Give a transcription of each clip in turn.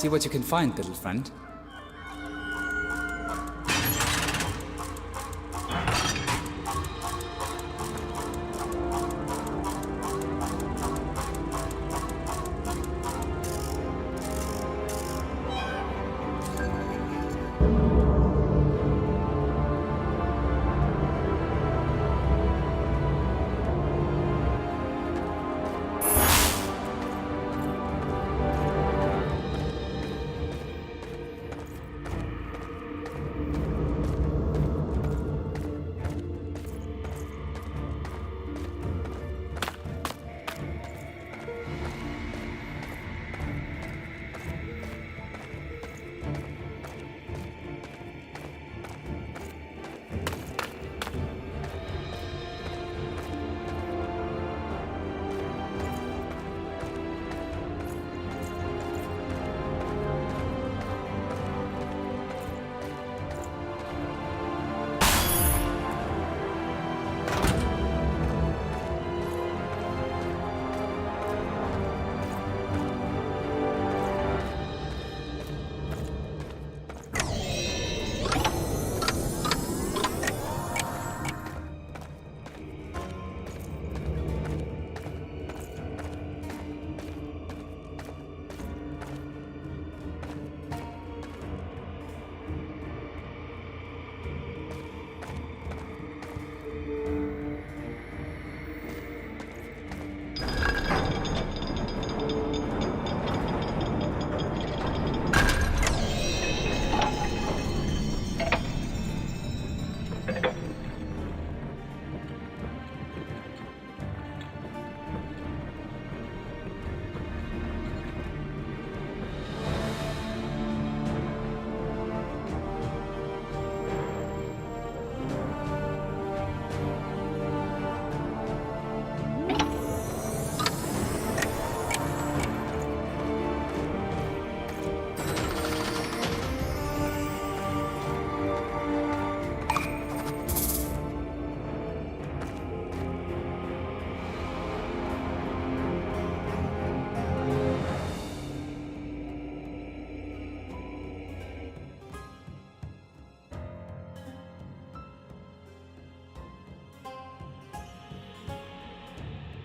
See what you can find, little friend.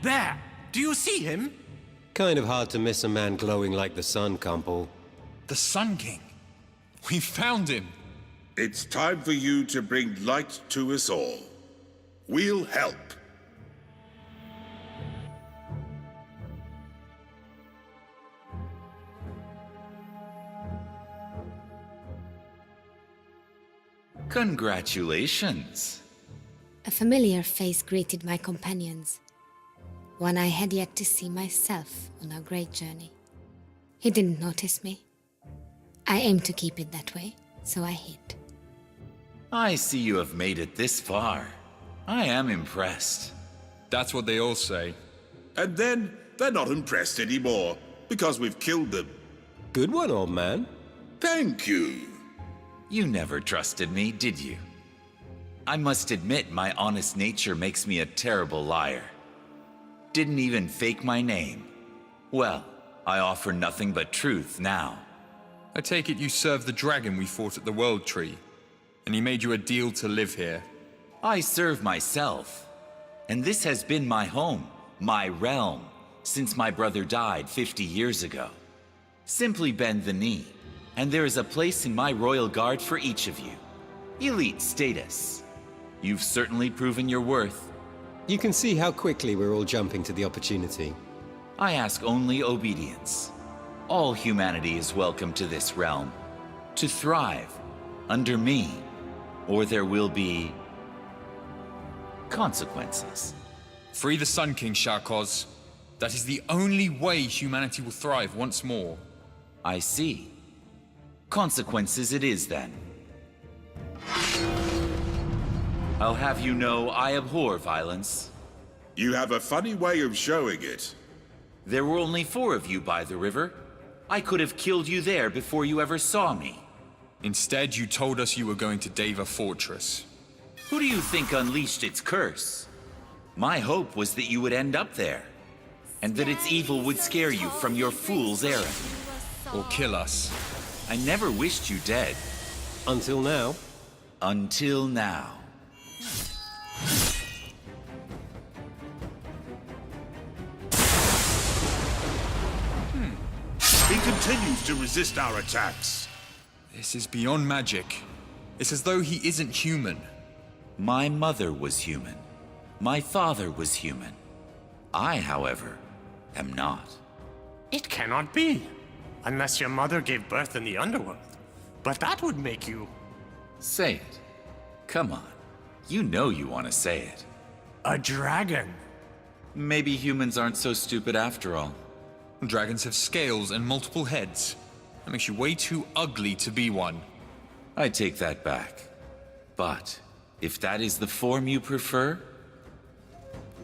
There! Do you see him? Kind of hard to miss a man glowing like the sun, Campbell. The Sun King. We found him. It's time for you to bring light to us all. We'll help. Congratulations. A familiar face greeted my companions. One I had yet to see myself on our great journey. He didn't notice me. I aimed to keep it that way, so I hid. I see you have made it this far. I am impressed. That's what they all say. And then, they're not impressed anymore, because we've killed them. Good one, old man. Thank you. You never trusted me, did you? I must admit my honest nature makes me a terrible liar. Didn't even fake my name. Well, I offer nothing but truth now. I take it you served the dragon we fought at the World Tree, and he made you a deal to live here. I serve myself, and this has been my home, my realm, since my brother died 50 years ago. Simply bend the knee, and there is a place in my royal guard for each of you. Elite status. You've certainly proven your worth. You can see how quickly we're all jumping to the opportunity. I ask only obedience. All humanity is welcome to this realm, to thrive under me, or there will be consequences. Free the Sun King, Charcot. That is the only way humanity will thrive once more. I see. Consequences it is then. I'll have you know I abhor violence. You have a funny way of showing it. There were only 4 of you by the river. I could have killed you there before you ever saw me. Instead, you told us you were going to Deva Fortress. Who do you think unleashed its curse? My hope was that you would end up there, and that its evil would scare you from your fool's errand. or kill us. I never wished you dead. Until now. Until now. He continues to resist our attacks. This is beyond magic. It's as though he isn't human. My mother was human. My father was human. I, however, am not. It cannot be. Unless your mother gave birth in the underworld. But that would make you... Say it. Come on. You know you want to say it. a dragon. Maybe humans aren't so stupid after all. Dragons have scales and multiple heads. That makes you way too ugly to be one. I take that back. But if that is the form you prefer,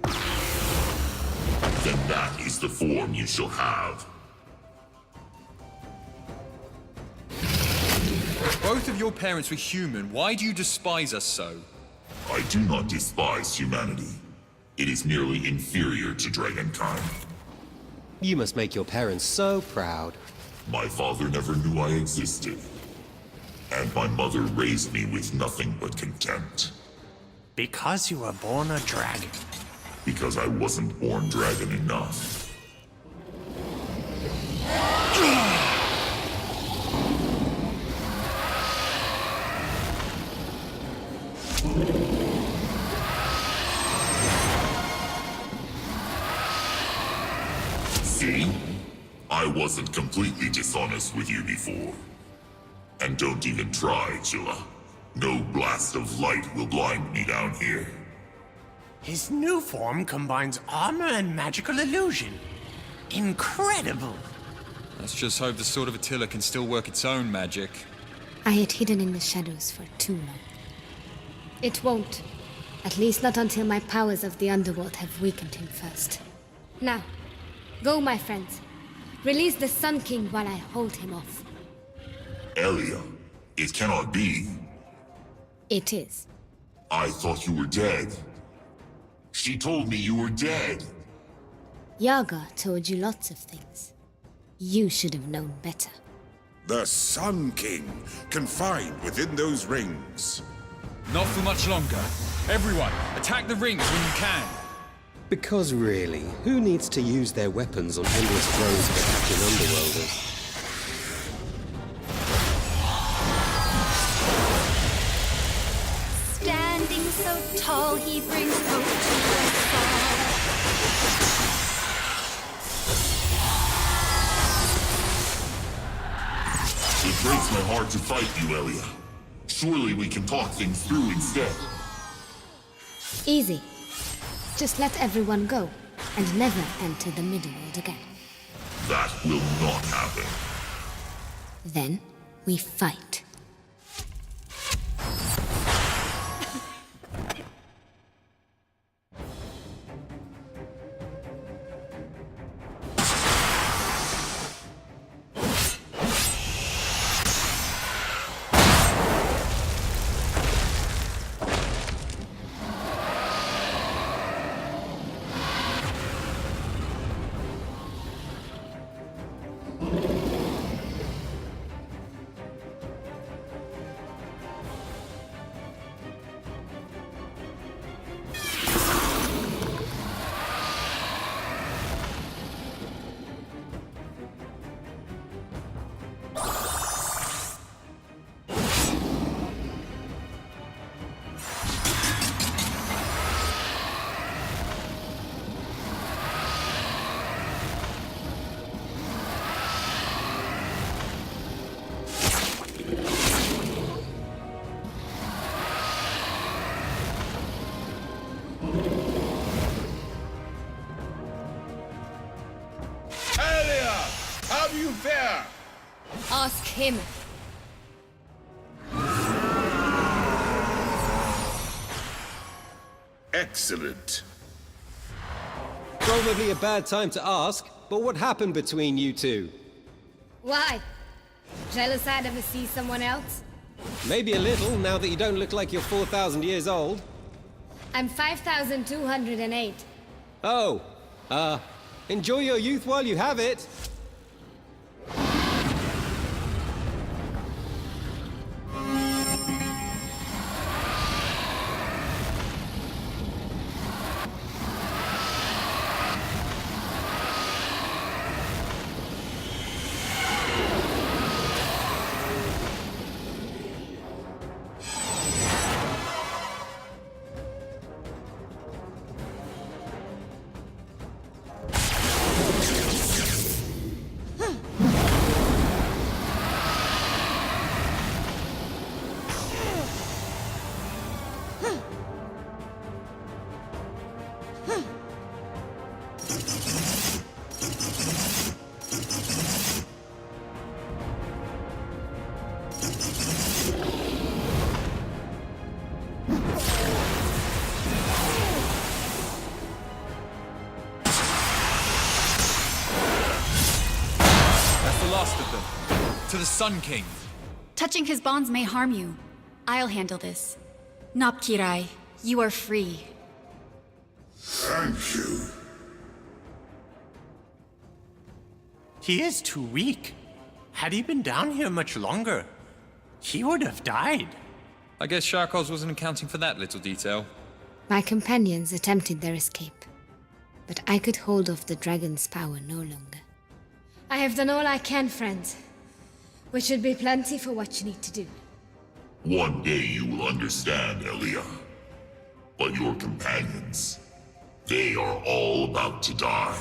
then that is the form you shall have. Both of your parents were human. Why do you despise us so? I do not despise humanity. It is merely inferior to dragonkind. You must make your parents so proud. My father never knew I existed. And my mother raised me with nothing but contempt. Because you were born a dragon. Because I wasn't born dragon enough. See? I wasn't completely dishonest with you before. And don't even try, Chilla. No blast of light will blind me down here. His new form combines armor and magical illusion. Incredible! Let's just hope the Sword of Attila can still work its own magic. I had hidden in the shadows for too long. It won't. At least not until my powers of the underworld have weakened him first. Now, go, my friends. Release the Sun King while I hold him off. Elia, it cannot be. It is. I thought you were dead. She told me you were dead. Yaga told you lots of things. You should have known better. The Sun King, confined within those rings. Not for much longer. Everyone, attack the rings when you can. Because really, who needs to use their weapons on endless throws of attacking underworlders? Standing so tall, he brings hope to us all. It breaks my heart to fight you, Elia. Surely we can talk things through instead. Easy. Just let everyone go, and never enter the Middleworld again. That will not happen. Then, we fight. Elia, how do you fare? Ask him. Excellent. Probably a bad time to ask, but what happened between you two? Why? Jealous I'd ever see someone else? Maybe a little, now that you don't look like you're 4,000 years old. I'm 5,208. Oh, enjoy your youth while you have it. That's the last of them. To the Sun King. Touching his bonds may harm you. I'll handle this. Nopkirai, you are free. Thank you. He is too weak. Had he been down here much longer, he would have died. I guess Charcot wasn't accounting for that little detail. My companions attempted their escape, but I could hold off the dragon's power no longer. I have done all I can, friends, which should be plenty for what you need to do. One day you will understand, Elia. But your companions, they are all about to die.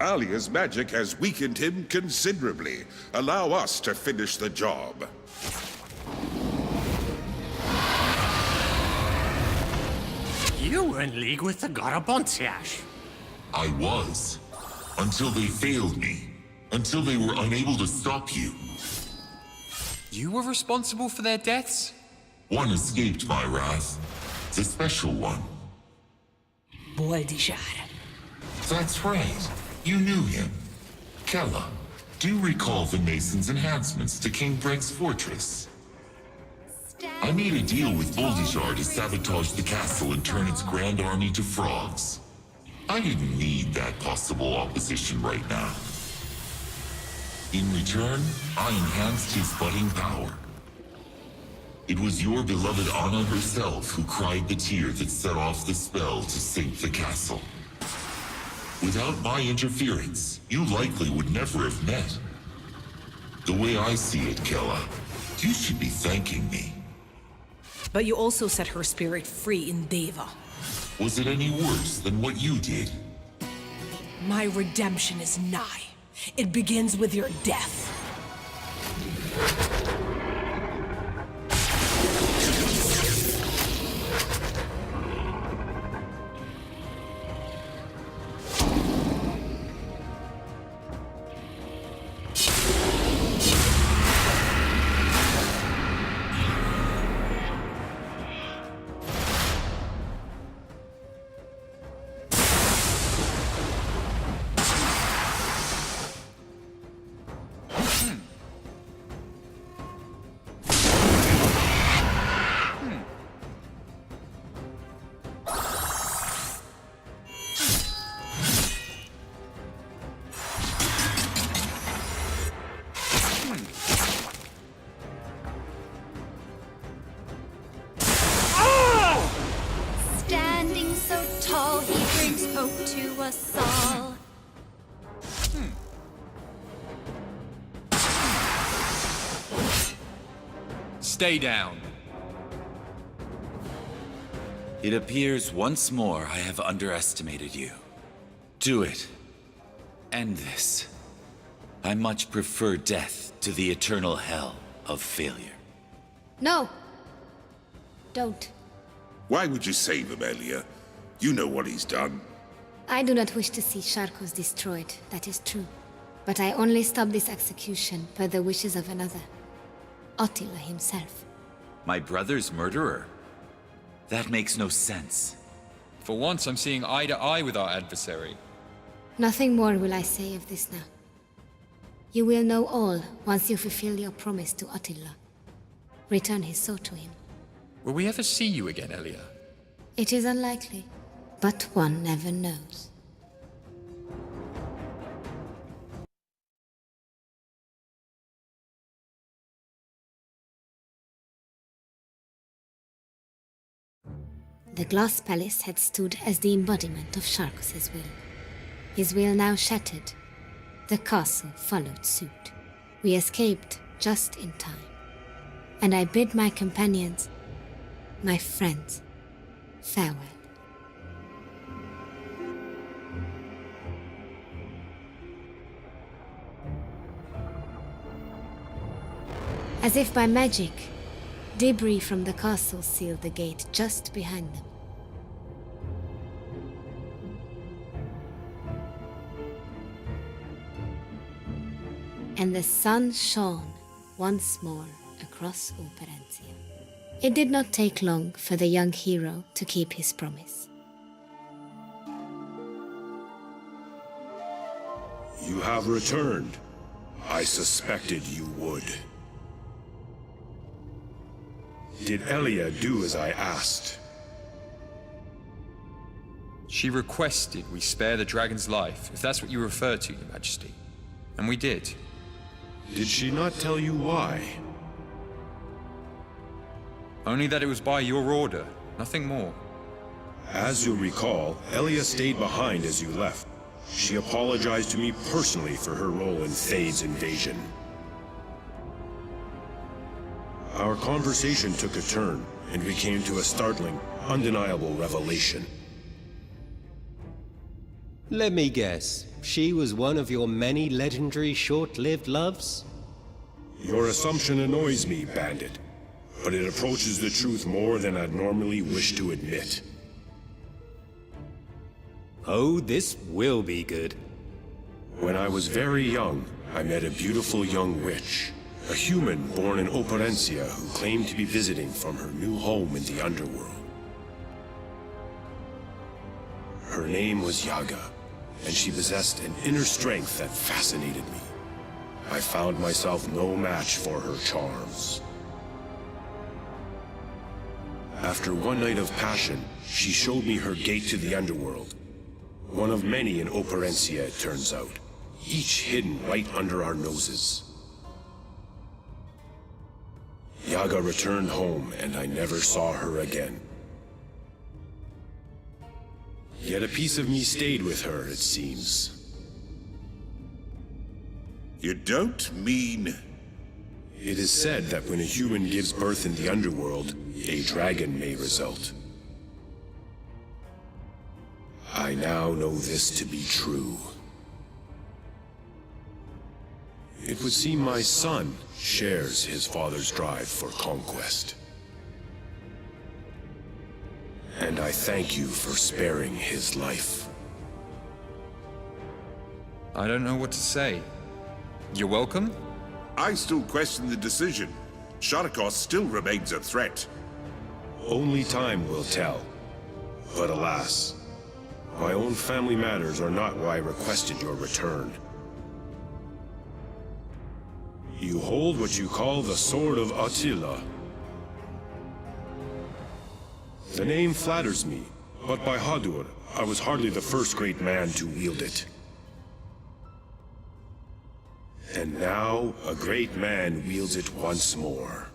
Alia's magic has weakened him considerably. Allow us to finish the job. You were in league with the Garabonciash. I was. Until they failed me. Until they were unable to stop you. You were responsible for their deaths? One escaped my wrath. The special one. That's right. You knew him. Kella, do you recall the Mason's enhancements to King Breg's fortress? I made a deal with Boldijar to sabotage the castle and turn its grand army to frogs. I didn't need that possible opposition right now. In return, I enhanced his budding power. It was your beloved Anna herself who cried the tear that set off the spell to sink the castle. Without my interference, you likely would never have met. The way I see it, Kella, you should be thanking me. But you also set her spirit free in Deva. Was it any worse than what you did? My redemption is nigh. It begins with your death. Standing so tall, he brings hope to us all. Stay down. It appears once more I have underestimated you. Do it. End this. I much prefer death to the eternal hell of failure. No! Don't. Why would you save him, Elia? You know what he's done. I do not wish to see Charcot destroyed, that is true. But I only stop this execution per the wishes of another. Attila himself. My brother's murderer? That makes no sense. For once, I'm seeing eye to eye with our adversary. Nothing more will I say of this now. You will know all once you fulfill your promise to Attila. Return his soul to him. Will we ever see you again, Elia? It is unlikely, but one never knows. The glass palace had stood as the embodiment of Charcot's will. His will now shattered. The castle followed suit. We escaped just in time. And I bid my companions, my friends, farewell. As if by magic, debris from the castle sealed the gate just behind them. and the sun shone once more across Operencia. It did not take long for the young hero to keep his promise. You have returned. I suspected you would. Did Elia do as I asked? She requested we spare the dragon's life, if that's what you refer to, Your Majesty. And we did. Did she not tell you why? Only that it was by your order, nothing more. As you'll recall, Elia stayed behind as you left. She apologized to me personally for her role in Thade's invasion. Our conversation took a turn, and we came to a startling, undeniable revelation. Let me guess. She was one of your many legendary short-lived loves? Your assumption annoys me, Bandit, but it approaches the truth more than I'd normally wish to admit. Oh, this will be good. When I was very young, I met a beautiful young witch, a human born in Operencia who claimed to be visiting from her new home in the underworld. Her name was Yaga, and she possessed an inner strength that fascinated me. I found myself no match for her charms. After one night of passion, she showed me her gate to the underworld. One of many in Operencia, it turns out, each hidden right under our noses. Yaga returned home, and I never saw her again. Yet a piece of me stayed with her, it seems. You don't mean... It is said that when a human gives birth in the underworld, a dragon may result. I now know this to be true. It would seem my son shares his father's drive for conquest. And I thank you for sparing his life. I don't know what to say. You're welcome? I still question the decision. Charcot still remains a threat. Only time will tell. But alas, my own family matters are not why I requested your return. You hold what you call the Sword of Attila. The name flatters me, but by Hadur, I was hardly the first great man to wield it. And now, a great man wields it once more.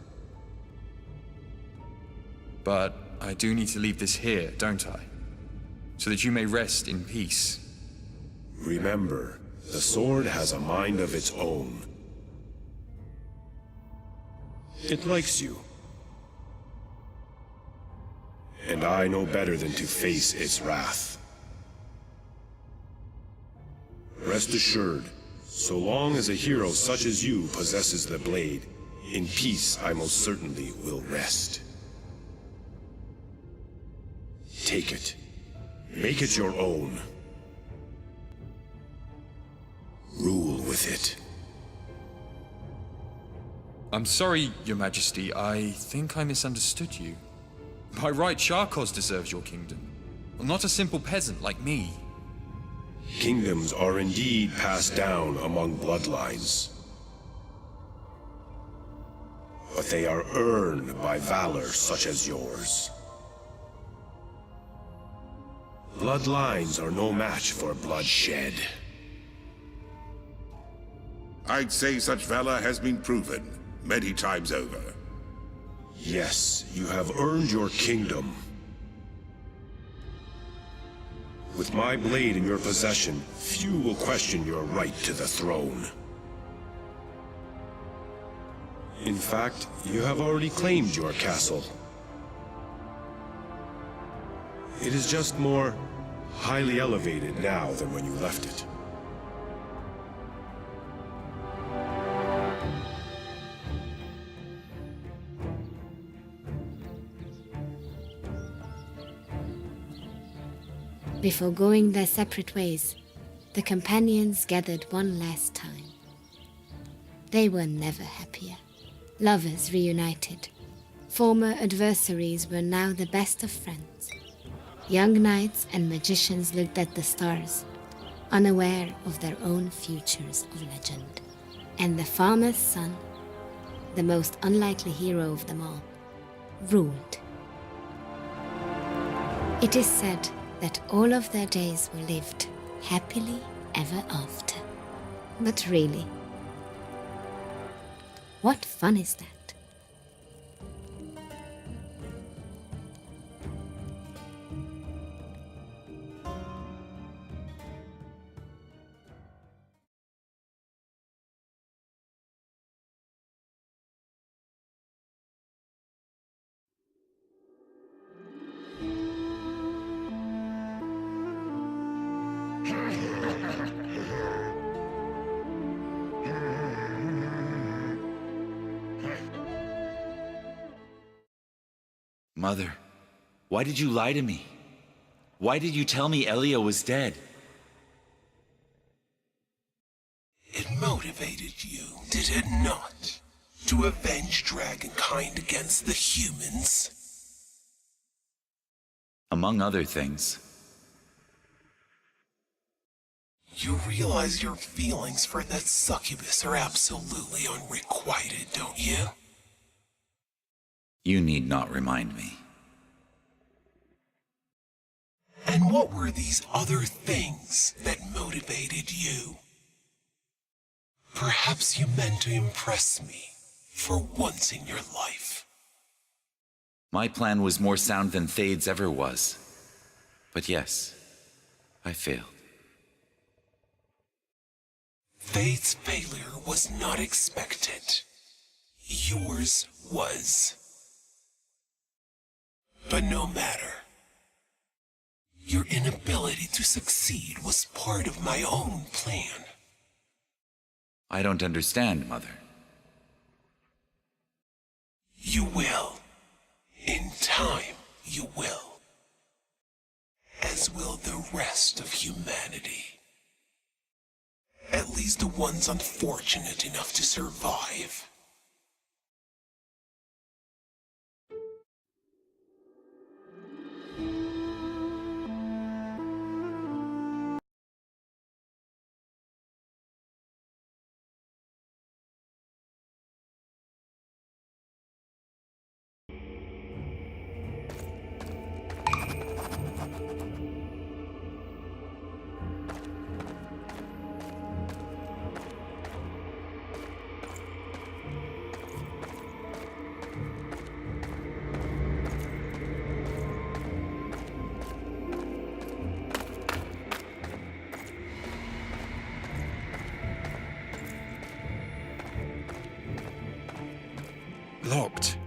But I do need to leave this here, don't I? So that you may rest in peace. Remember, the sword has a mind of its own. It likes you. And I know better than to face its wrath. Rest assured, so long as a hero such as you possesses the blade, in peace I most certainly will rest. Take it. Make it your own. Rule with it. I'm sorry, Your Majesty. I think I misunderstood you. By right, Charcot deserves your kingdom. Not a simple peasant like me. Kingdoms are indeed passed down among bloodlines. But they are earned by valor such as yours. Bloodlines are no match for bloodshed. I'd say such valor has been proven many times over. Yes, you have earned your kingdom. With my blade in your possession, few will question your right to the throne. In fact, you have already claimed your castle. It is just more highly elevated now than when you left it. Before going their separate ways, the companions gathered one last time. They were never happier. Lovers reunited. Former adversaries were now the best of friends. Young knights and magicians looked at the stars, unaware of their own futures of legend. And the farmer's son, the most unlikely hero of them all, ruled. It is said that all of their days were lived happily ever after. But really, what fun is that? Mother, why did you lie to me? Why did you tell me Elias was dead? It motivated you, did it not? To avenge dragonkind against the humans? Among other things. You realize your feelings for that succubus are absolutely unrequited, don't you? You need not remind me. And what were these other things that motivated you? Perhaps you meant to impress me for once in your life. My plan was more sound than Thade's ever was. But yes, I failed. Thade's failure was not expected. Yours was. But no matter. Your inability to succeed was part of my own plan. I don't understand, Mother. You will. In time, you will. As will the rest of humanity. At least the ones unfortunate enough to survive. Locked.